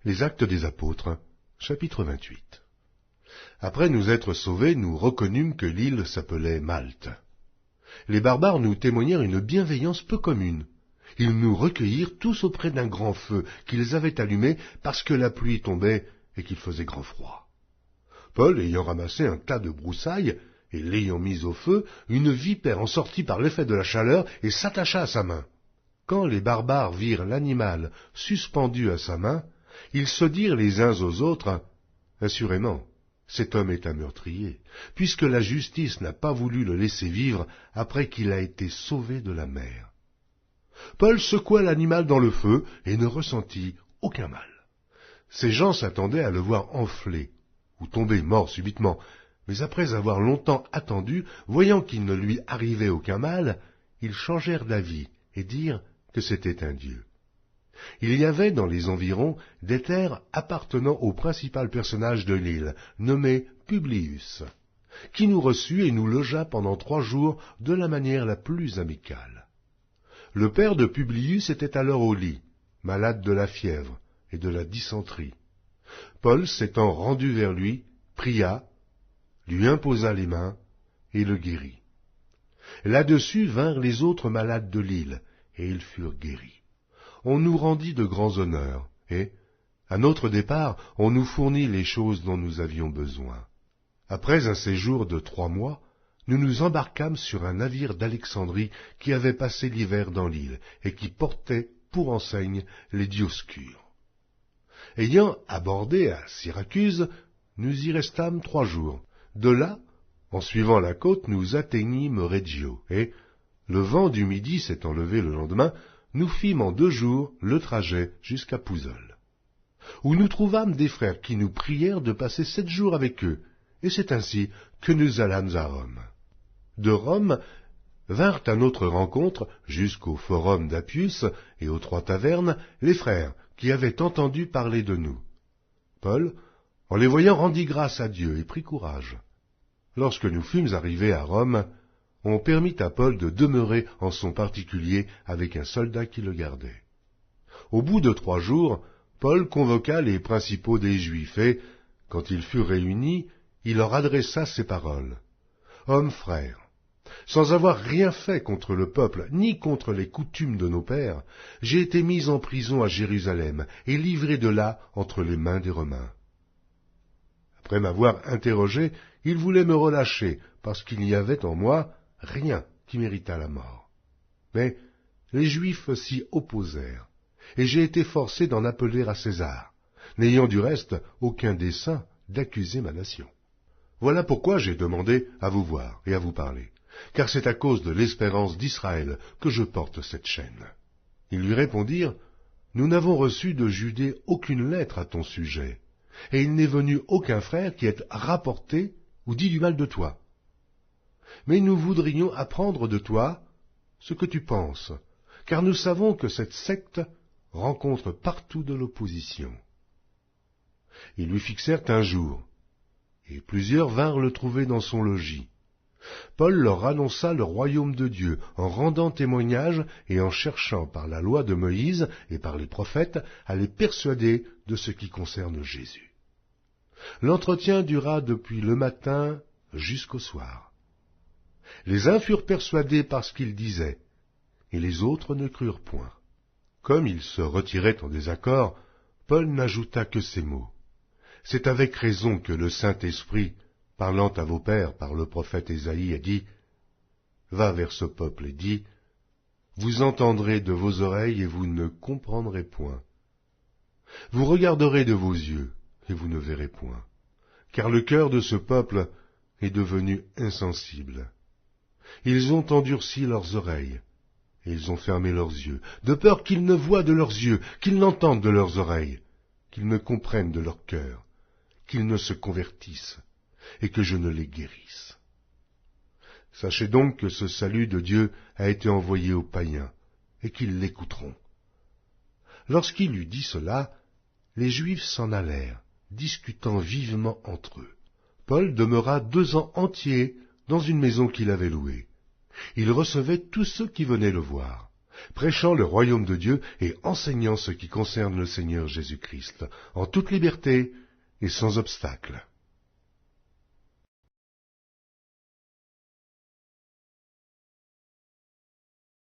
Les Actes des Apôtres, chapitre 28. Après nous être sauvés, nous reconnûmes que l'île s'appelait Malte. Les barbares nous témoignèrent une bienveillance peu commune. Ils nous recueillirent tous auprès d'un grand feu qu'ils avaient allumé parce que la pluie tombait et qu'il faisait grand froid. Paul, ayant ramassé un tas de broussailles et l'ayant mis au feu, une vipère en sortit par l'effet de la chaleur et s'attacha à sa main. Quand les barbares virent l'animal suspendu à sa main, ils se dirent les uns aux autres, « Assurément, cet homme est un meurtrier, puisque la justice n'a pas voulu le laisser vivre après qu'il a été sauvé de la mer. » Paul secoua l'animal dans le feu et ne ressentit aucun mal. Ces gens s'attendaient à le voir enfler ou tomber mort subitement, mais après avoir longtemps attendu, voyant qu'il ne lui arrivait aucun mal, ils changèrent d'avis et dirent que c'était un dieu. Il y avait dans les environs des terres appartenant au principal personnage de l'île, nommé Publius, qui nous reçut et nous logea pendant 3 jours de la manière la plus amicale. Le père de Publius était alors au lit, malade de la fièvre et de la dysenterie. Paul, s'étant rendu vers lui, pria, lui imposa les mains et le guérit. Là-dessus vinrent les autres malades de l'île, et ils furent guéris. On nous rendit de grands honneurs, et, à notre départ, on nous fournit les choses dont nous avions besoin. Après un séjour de 3 mois, nous nous embarquâmes sur un navire d'Alexandrie qui avait passé l'hiver dans l'île, et qui portait pour enseigne les Dioscures. Ayant abordé à Syracuse, nous y restâmes 3 jours. De là, en suivant la côte, nous atteignîmes Reggio, et, le vent du midi s'étant levé le lendemain, nous fîmes en 2 jours le trajet jusqu'à Pouzole, où nous trouvâmes des frères qui nous prièrent de passer 7 jours avec eux, et c'est ainsi que nous allâmes à Rome. De Rome vinrent à notre rencontre, jusqu'au forum d'Appius et aux 3 tavernes, les frères qui avaient entendu parler de nous. Paul, en les voyant, rendit grâce à Dieu et prit courage. Lorsque nous fûmes arrivés à Rome, on permit à Paul de demeurer en son particulier avec un soldat qui le gardait. Au bout de 3 jours, Paul convoqua les principaux des Juifs et, quand ils furent réunis, il leur adressa ces paroles. « Hommes frères, sans avoir rien fait contre le peuple, ni contre les coutumes de nos pères, j'ai été mis en prison à Jérusalem et livré de là entre les mains des Romains. Après m'avoir interrogé, ils voulaient me relâcher, parce qu'il n'y avait en moi rien qui méritât la mort. Mais les Juifs s'y opposèrent, et j'ai été forcé d'en appeler à César, n'ayant du reste aucun dessein d'accuser ma nation. Voilà pourquoi j'ai demandé à vous voir et à vous parler, car c'est à cause de l'espérance d'Israël que je porte cette chaîne. » Ils lui répondirent, « Nous n'avons reçu de Judée aucune lettre à ton sujet, et il n'est venu aucun frère qui ait rapporté ou dit du mal de toi. Mais nous voudrions apprendre de toi ce que tu penses, car nous savons que cette secte rencontre partout de l'opposition. » Ils lui fixèrent un jour, et plusieurs vinrent le trouver dans son logis. Paul leur annonça le royaume de Dieu en rendant témoignage et en cherchant par la loi de Moïse et par les prophètes à les persuader de ce qui concerne Jésus. L'entretien dura depuis le matin jusqu'au soir. Les uns furent persuadés par ce qu'ils disaient, et les autres ne crurent point. Comme ils se retiraient en désaccord, Paul n'ajouta que ces mots. « C'est avec raison que le Saint-Esprit, parlant à vos pères par le prophète Ésaïe, a dit, « Va vers ce peuple et dis, vous entendrez de vos oreilles et vous ne comprendrez point. Vous regarderez de vos yeux et vous ne verrez point, car le cœur de ce peuple est devenu insensible. Ils ont endurci leurs oreilles, et ils ont fermé leurs yeux, de peur qu'ils ne voient de leurs yeux, qu'ils n'entendent de leurs oreilles, qu'ils ne comprennent de leur cœur, qu'ils ne se convertissent, et que je ne les guérisse. Sachez donc que ce salut de Dieu a été envoyé aux païens, et qu'ils l'écouteront. » Lorsqu'il eut dit cela, les Juifs s'en allèrent, discutant vivement entre eux. Paul demeura 2 ans entiers dans une maison qu'il avait louée. Il recevait tous ceux qui venaient le voir. prêchant le royaume de Dieu et enseignant ce qui concerne le Seigneur Jésus-Christ, en toute liberté et sans obstacle.